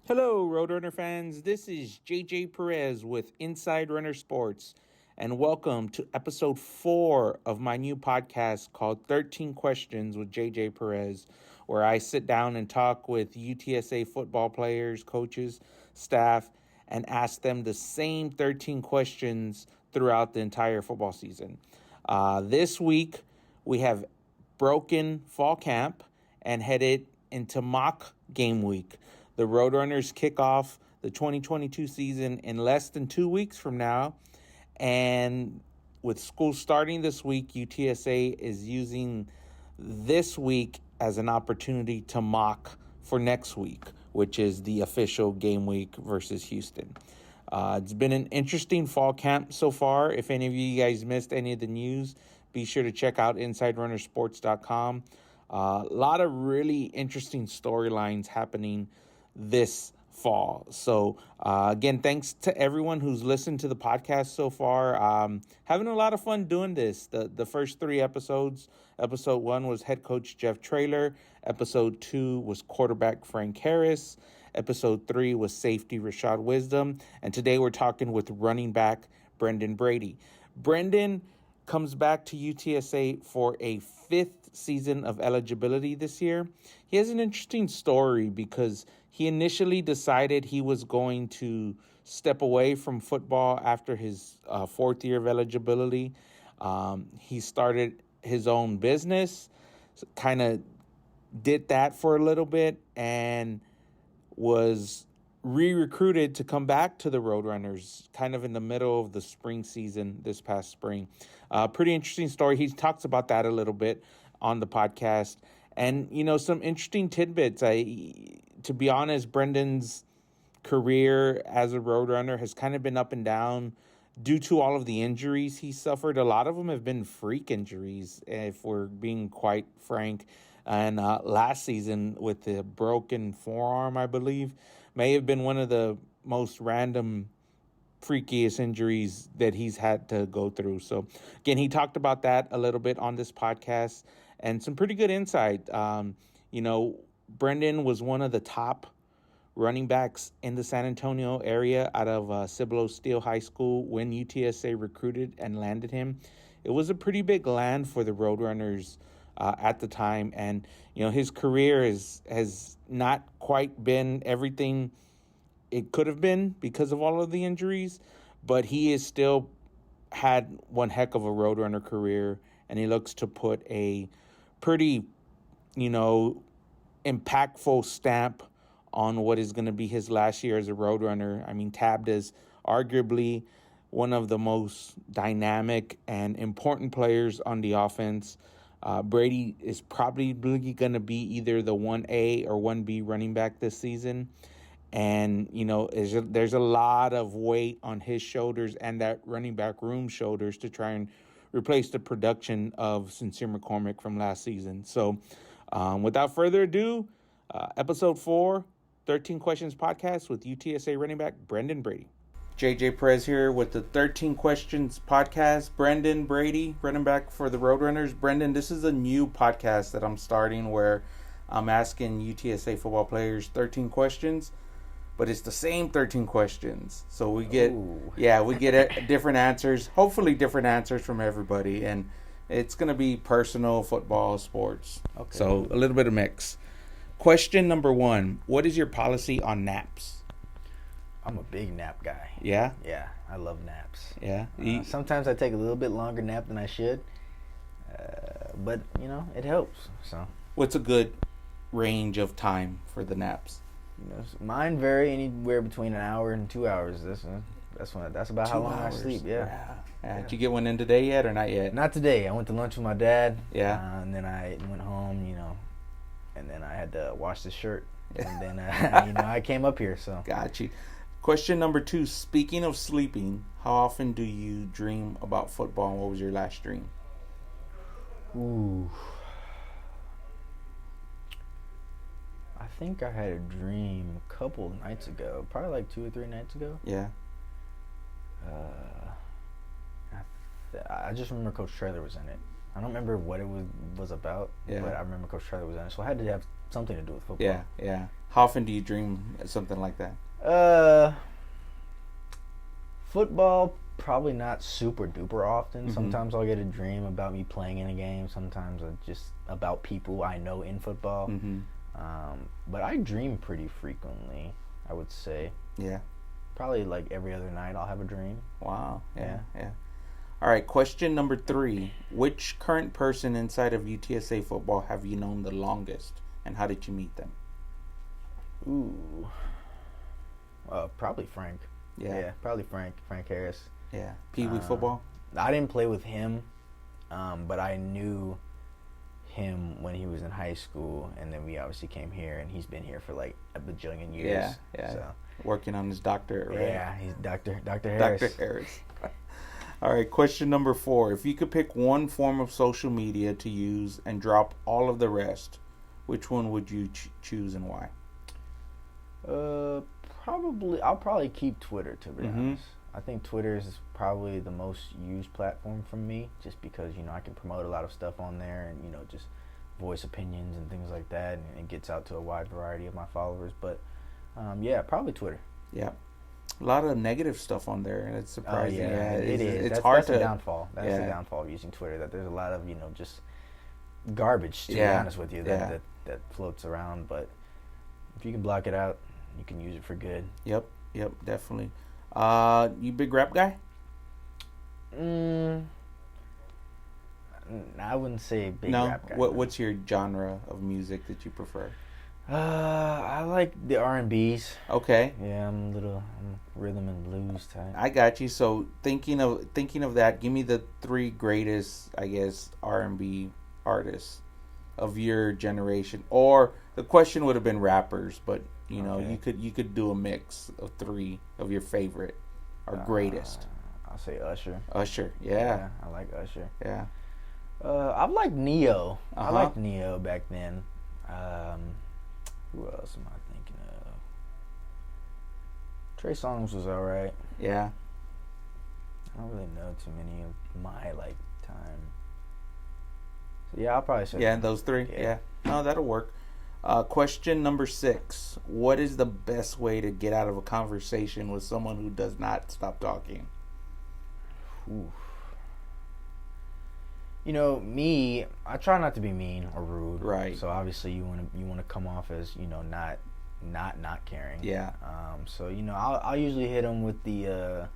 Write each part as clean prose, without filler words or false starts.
Hello, Roadrunner fans. This is JJ Perez with Inside Runner Sports, and welcome to episode 4 of my new podcast called 13 Questions with JJ Perez, where I sit down and talk with UTSA football players, coaches, staff, and ask them the same 13 questions throughout the entire football season. This week, we have broken fall camp and headed into mock game week. The Roadrunners kick off the 2022 season in less than 2 weeks from now. And with school starting this week, UTSA is using this week as an opportunity to mock for next week, which is the official game week versus Houston. It's been an interesting fall camp so far. If any of you guys missed any of the news, be sure to check out InsideRunnerSports.com. A lot of really interesting storylines happening this fall. So again, thanks to everyone who's listened to the podcast so far. Having a lot of fun doing this. The first 3 episodes. Episode 1 was head coach Jeff Traylor. Episode 2 was quarterback Frank Harris. Episode 3 was safety Rashad Wisdom. And today we're talking with running back Brenden Brady. Brenden comes back to UTSA for a 5th season of eligibility this year. He has an interesting story because he initially decided he was going to step away from football after his 4th year of eligibility. He started his own business, kind of did that for a little bit, and was re-recruited to come back to the Roadrunners kind of in the middle of the spring season this past spring. Pretty interesting story. He talks about that a little bit on the podcast. And, some interesting tidbits. To be honest, Brendan's career as a Roadrunner has kind of been up and down due to all of the injuries he suffered. A lot of them have been freak injuries, if we're being quite frank. And last season with the broken forearm, I believe, may have been one of the most random, freakiest injuries that he's had to go through. So, again, he talked about that a little bit on this podcast and some pretty good insight. Brenden was one of the top running backs in the San Antonio area out of Cibolo Steele High School when UTSA recruited and landed him. It was a pretty big land for the Roadrunners at the time. And, his career has not quite been everything it could have been because of all of the injuries, but he is still had one heck of a Roadrunner career, and he looks to put a pretty, impactful stamp on what is going to be his last year as a Roadrunner. I mean, tabbed as arguably one of the most dynamic and important players on the offense. Brady is probably going to be either the 1A or 1B running back this season. And, there's a lot of weight on his shoulders and that running back room shoulders to try and replace the production of Sincere McCormick from last season. So without further ado, episode 4, 13 Questions podcast with UTSA running back Brenden Brady. JJ Perez here with the 13 Questions podcast. Brenden Brady, running back for the Roadrunners. Brenden, this is a new podcast that I'm starting where I'm asking UTSA football players 13 questions, but it's the same 13 questions. So we get, different answers, hopefully different answers from everybody. And it's going to be personal, football, sports. Okay. So a little bit of mix. Question number 1, what is your policy on naps? I'm a big nap guy. Yeah? Yeah, I love naps. Yeah? Sometimes I take a little bit longer nap than I should, but, it helps. So, what's a good range of time for the naps? Mine vary anywhere between an hour and 2 hours. That's about how long hours. I sleep, yeah. Did you get one in today yet or not yet? Not today. I went to lunch with my dad. Yeah. And then I went home, and then I had to wash the shirt. And then, I came up here, so. Got you. Question number 2, speaking of sleeping, how often do you dream about football, and what was your last dream? Ooh. I think I had a dream a couple nights ago, probably like 2 or 3 nights ago. Yeah. I just remember Coach Traylor was in it. I don't remember what it was about, but I remember Coach Traylor was in it. So I had to have something to do with football. Yeah, yeah. How often do you dream something like that? Football, probably not super duper often. Sometimes I'll get a dream about me playing in a game. Sometimes just about people I know in football. But I dream pretty frequently, I would say. Yeah. Probably like every other night I'll have a dream. Wow. Yeah. All right, question number 3. Which current person inside of UTSA football have you known the longest, and how did you meet them? Ooh. Probably Frank. Yeah, probably Frank Harris. Yeah. Pee Wee football? I didn't play with him, but I knew him when he was in high school, and then we obviously came here, and he's been here for like a bajillion years. Yeah. So. Working on his doctorate, right? Yeah, he's Dr. Harris. Dr. Harris. All right, question number 4. If you could pick one form of social media to use and drop all of the rest, which one would you choose and why? I'll probably keep Twitter, to be honest. I think Twitter is probably the most used platform for me, just because, I can promote a lot of stuff on there and, just voice opinions and things like that, and it gets out to a wide variety of my followers. But, yeah, probably Twitter. Yeah. A lot of negative stuff on there, and it's surprising. It is. It's hard that's the downfall. That's the downfall of using Twitter, that there's a lot of, just garbage, to be honest with you, that floats around. But if you can block it out, you can use it for good. Yep, definitely. You big rap guy? I wouldn't say big rap guy. What's your genre of music that you prefer? I like the R&Bs. Okay. Yeah, I'm rhythm and blues type. I got you. So thinking of that, give me the 3 greatest, I guess, R&B artists of your generation. Or the question would have been rappers, but you could do a mix of 3 of your favorite or greatest. I'll say Usher. Usher, yeah. I like Usher. Yeah. I like Neo. I liked Neo back then. Who else am I thinking of? Trey Songz was alright. Yeah. I don't really know too many of my time. So yeah, I'll probably say. Yeah, those 3. Yeah. No, that'll work. Question number 6. What is the best way to get out of a conversation with someone who does not stop talking? Oof. Me, I try not to be mean or rude. Right. So obviously you want to come off as, not caring. Yeah. So I'll usually hit them with the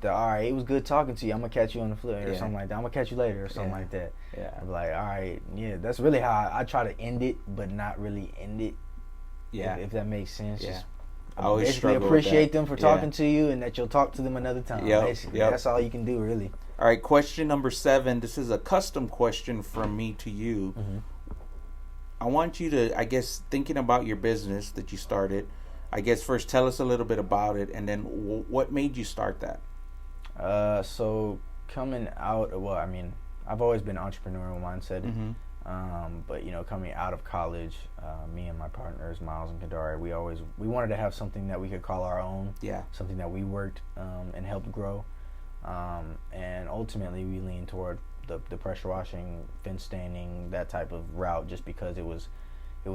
all right, it was good talking to you. I'm gonna catch you on the flip or something like that. I'm gonna catch you later or something like that. Yeah. I'm like, all right, yeah. That's really how I try to end it, but not really end it. Yeah. If that makes sense. Yeah. Just I always basically appreciate them for talking to you, and that you'll talk to them another time. Basically, that's all you can do, really. All right, question number 7. This is a custom question from me to you. I want you to, I guess, thinking about your business that you started, I guess first tell us a little bit about it, and then what made you start that? So coming out, I've always been entrepreneurial mindset. But coming out of college, me and my partners, Miles and Kadari, we wanted to have something that we could call our own. Yeah. Something that we worked and helped grow. And ultimately we leaned toward the pressure washing, fence staining, that type of route, just because it was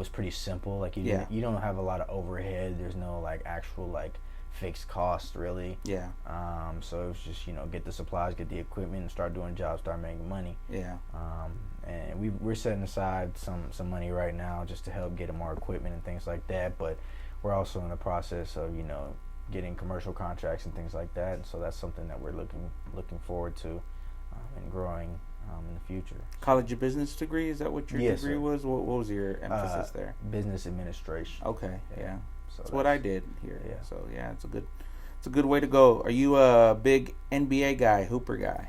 pretty simple. You don't have a lot of overhead. There's no actual fixed cost really. Yeah. So it was just get the supplies, get the equipment, and start doing jobs, start making money. Yeah. And we're setting aside some money right now just to help get more equipment and things like that. But we're also in the process of getting commercial contracts and things like that. And so that's something that we're looking forward to and growing in the future. College of business degree, is that what your degree sir. was? What was your emphasis there? Business administration. Okay. Yeah. So that's what I did here. Yeah. So it's a good way to go. Are you a big NBA guy, Hooper guy?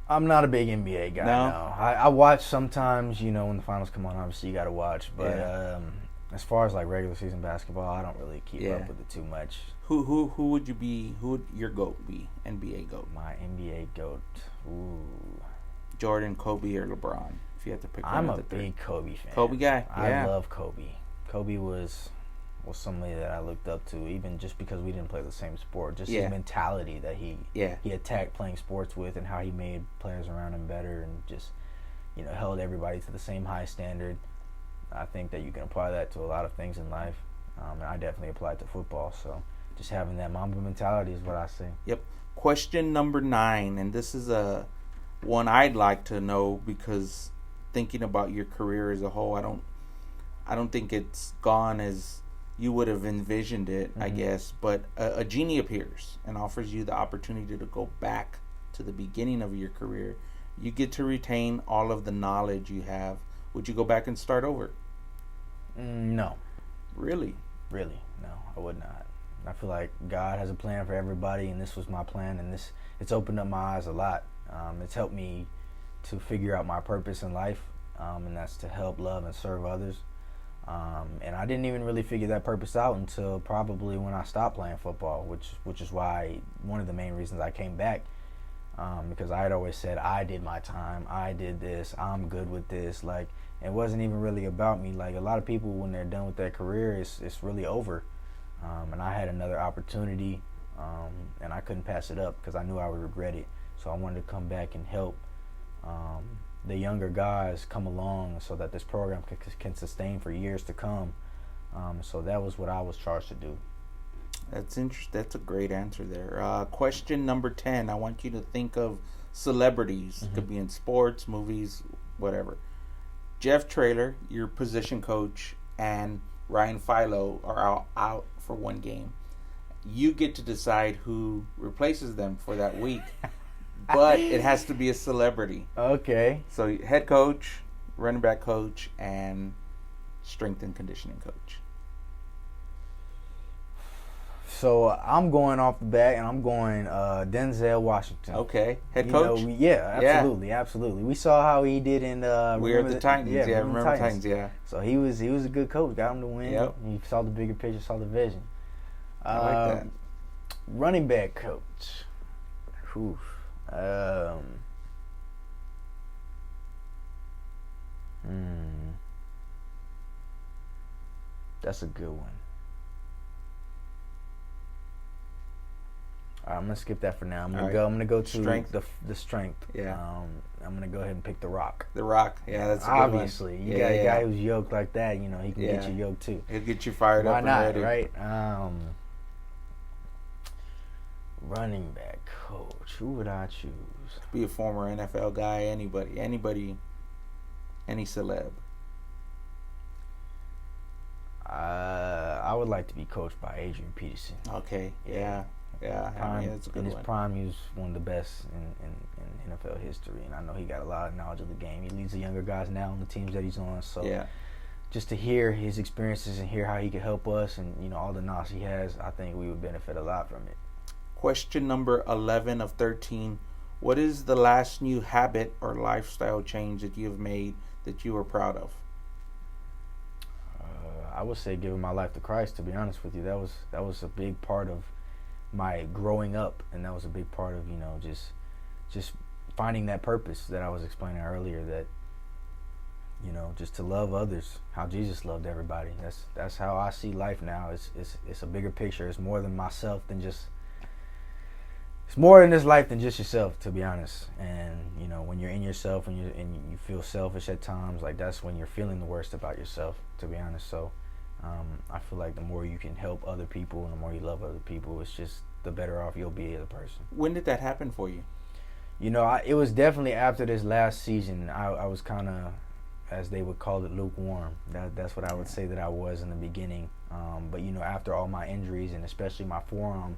I'm not a big NBA guy. No. I watch sometimes. When the finals come on, obviously you got to watch. But as far as regular season basketball, I don't really keep up with it too much. Who would you be? Who would your GOAT be? NBA GOAT. My NBA GOAT. Ooh. Jordan, Kobe, or LeBron? If you had to pick one I'm of a the 3. big Kobe fan. Kobe guy. Yeah. I love Kobe. Kobe was somebody that I looked up to, even just because we didn't play the same sport. Just his mentality that he attacked playing sports with, and how he made players around him better, and just held everybody to the same high standard. I think that you can apply that to a lot of things in life, and I definitely apply it to football. So just having that Mamba mentality is what I see. Yep. Question number 9, and this is a one I'd like to know because thinking about your career as a whole, I don't think it's gone as you would have envisioned it, I guess. But a genie appears and offers you the opportunity to go back to the beginning of your career. You get to retain all of the knowledge you have. Would you go back and start over? No. Really? Really, no, I would not. I feel like God has a plan for everybody, and this was my plan, and it's opened up my eyes a lot. It's helped me to figure out my purpose in life, and that's to help, love, and serve others. And I didn't even really figure that purpose out until probably when I stopped playing football, which is why one of the main reasons I came back, because I had always said I did my time, I did this, I'm good with this. Like, it wasn't even really about me. Like, a lot of people, when they're done with their career, it's really over. And I had another opportunity, and I couldn't pass it up because I knew I would regret it. So I wanted to come back and help the younger guys come along so that this program can sustain for years to come. So that was what I was charged to do. That's interesting. That's a great answer there. Question number 10. I want you to think of celebrities. It could be in sports, movies, whatever. Jeff Traylor, your position coach, and Ryan Philo are out for one game. You get to decide who replaces them for that week. But it has to be a celebrity. Okay. So head coach, running back coach, and strength and conditioning coach. So I'm going off the bat, and I'm going Denzel Washington. Okay, head coach. Absolutely. We saw how he did in. We are the Titans. Remember the Titans. Yeah. So he was a good coach. Got him to win. Yep. He saw the bigger picture, saw the vision. I like that. Running back coach. Whew. That's a good one. All right, I'm gonna skip that for now. I'm gonna go to strength. The strength. Yeah. I'm gonna go ahead and pick The Rock. The Rock. Yeah, that's a good obviously. one. You got a guy who's yoked like that. You know, he can get you yoked too. He'll get you fired up. Why not? And ready. Right. Running back coach. Who would I choose? Be a former NFL guy. Anybody, any celeb. I would like to be coached by Adrian Peterson. Okay. Yeah. That's a good in his one. prime, he was one of the best in NFL history, and I know he got a lot of knowledge of the game. He leads the younger guys now on the teams that he's on. So just to hear his experiences and hear how he could help us, and all the knowledge he has, I think we would benefit a lot from it. Question number 11 of 13. What is the last new habit or lifestyle change that you have made that you are proud of? I would say giving my life to Christ, to be honest with you. That was a big part of my growing up, and that was a big part of, just finding that purpose that I was explaining earlier, that, just to love others, how Jesus loved everybody. That's how I see life now. It's a bigger picture. It's more than myself than just it's more in this life than just yourself, to be honest. And when you're in yourself and you feel selfish at times, like, that's when you're feeling the worst about yourself, to be honest. So I feel like the more you can help other people and the more you love other people, it's just the better off you'll be as a person. When did that happen for you? It was definitely after this last season. I was kind of, as they would call it, lukewarm. That's what I would say that I was in the beginning. But after all my injuries, and especially my forearm,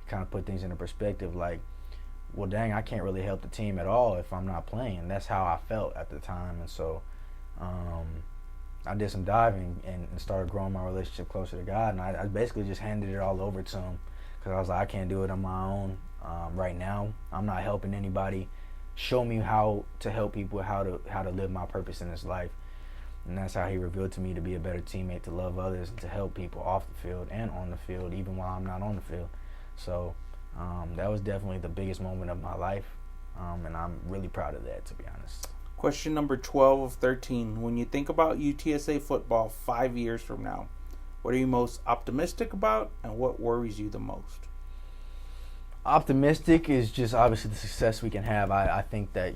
kind of put things into perspective, like, well, dang, I can't really help the team at all if I'm not playing. And that's how I felt at the time. And so I did some diving and started growing my relationship closer to God, and I basically just handed it all over to him, because I was like, I can't do it on my own right now. I'm not helping anybody. Show me how to help people, how to live my purpose in this life. And that's how he revealed to me to be a better teammate, to love others, and to help people off the field and on the field, even while I'm not on the field. So that was definitely the biggest moment of my life, and I'm really proud of that, to be honest. Question number 12 of 13. When you think about UTSA football 5 years from now, what are you most optimistic about, and what worries you the most? Optimistic is just obviously the success we can have. I think that,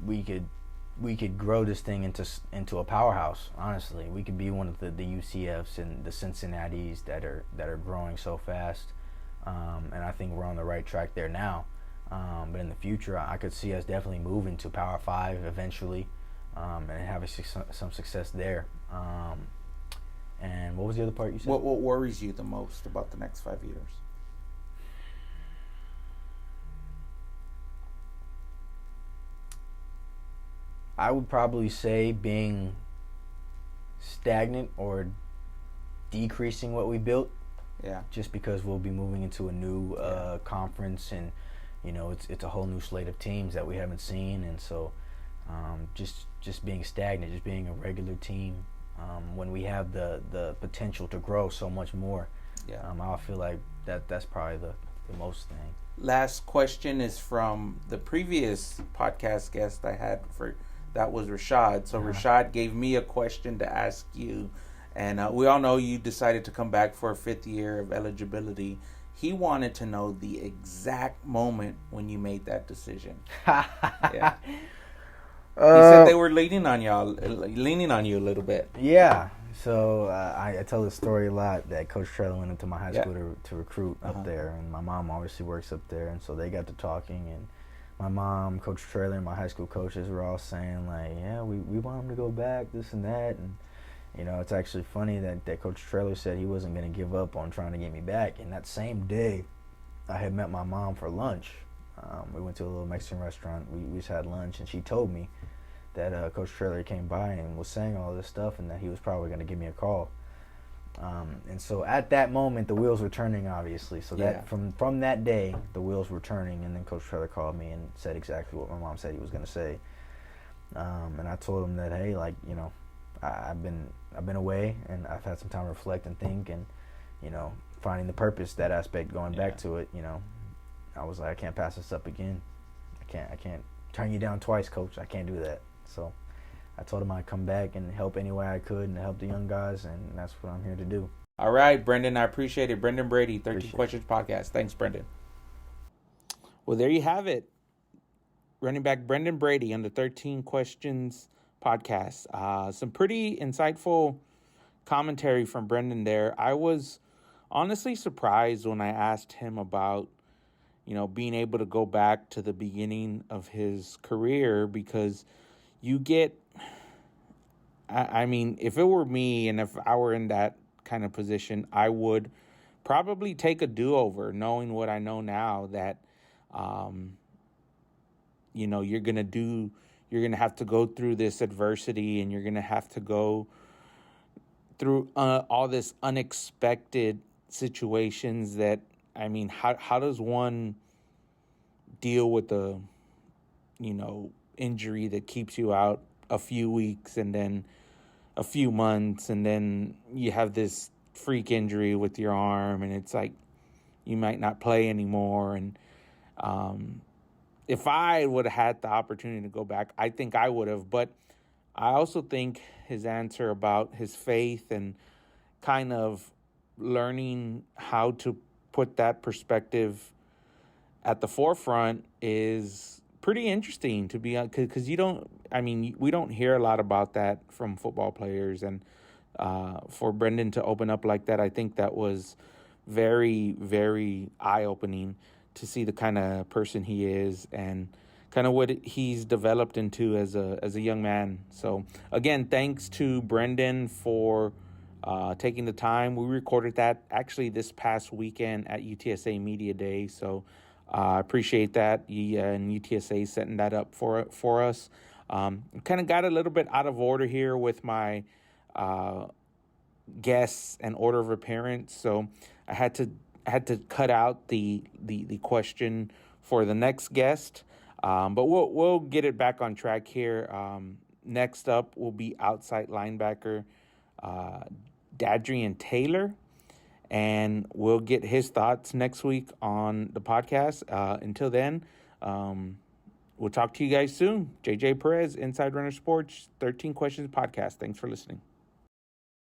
we could we could grow this thing into a powerhouse. Honestly, we could be one of the UCFs and the Cincinnatis that are growing so fast, and I think we're on the right track there now. But in the future, I could see us definitely moving to Power 5 eventually, and having some success there. And what was the other part you said? What worries you the most about the next 5 years? I would probably say being stagnant or decreasing what we built. Yeah. Just because we'll be moving into a new conference, and it's a whole new slate of teams that we haven't seen, and so just being stagnant, just being a regular team, when we have the potential to grow so much more. Yeah. I feel like that's probably the most thing. Last question is from the previous podcast guest I had that was Rashad. So Rashad gave me a question to ask you, and we all know you decided to come back for a 5th year of eligibility. He wanted to know the exact moment when you made that decision. Yeah. He said they were leaning on you a little bit. Yeah. So I tell this story a lot, that Coach Trailer went into my high school to recruit up there, and my mom obviously works up there, and so they got to talking, and my mom, Coach Trailer, and my high school coaches were all saying, like, yeah, we want him to go back, this and that. And it's actually funny that Coach Trailer said he wasn't going to give up on trying to get me back. And that same day, I had met my mom for lunch. We went to a little Mexican restaurant. We just had lunch, and she told me that Coach Trailer came by and was saying all this stuff, and that he was probably going to give me a call. And so at that moment, the wheels were turning, obviously. So that from that day, the wheels were turning, and then Coach Trailer called me and said exactly what my mom said he was going to say. And I told him that, hey, I've been away, and I've had some time to reflect and think, and finding the purpose, that aspect, going back to it. I was like, I can't pass this up again. I can't turn you down twice, Coach. I can't do that. So I told him I'd come back and help any way I could and help the young guys, and that's what I'm here to do. All right, Brenden, I appreciate it. Brenden Brady, 13 Questions Podcast. Thanks, Brenden. Well, there you have it. Running back Brenden Brady on the 13 Questions Podcast. Some pretty insightful commentary from Brenden there. I was honestly surprised when I asked him about, being able to go back to the beginning of his career, because you get, I mean, if it were me and if I were in that kind of position, I would probably take a do-over, knowing what I know now, that, you're going to have to go through this adversity, and you're going to have to go through all this unexpected situations that, I mean, how does one deal with the, injury that keeps you out a few weeks and then a few months, and then you have this freak injury with your arm, and it's like you might not play anymore. And if I would have had the opportunity to go back, I think I would have. But I also think his answer about his faith and kind of learning how to put that perspective at the forefront is pretty interesting, to be honest, because we don't hear a lot about that from football players. And for Brenden to open up like that, I think that was very, very eye-opening to see the kind of person he is and kind of what he's developed into as a young man. So again, thanks to Brenden for taking the time. We recorded that actually this past weekend at UTSA Media Day, so I appreciate that. And UTSA setting that up for us. Kind of got a little bit out of order here with my guests and order of appearance, so I had to cut out the question for the next guest. But we'll get it back on track here. Next up will be outside linebacker Dadrian Taylor, and we'll get his thoughts next week on the podcast. Until then, we'll talk to you guys soon. JJ Perez, Inside Runner Sports, 13 Questions Podcast. Thanks for listening.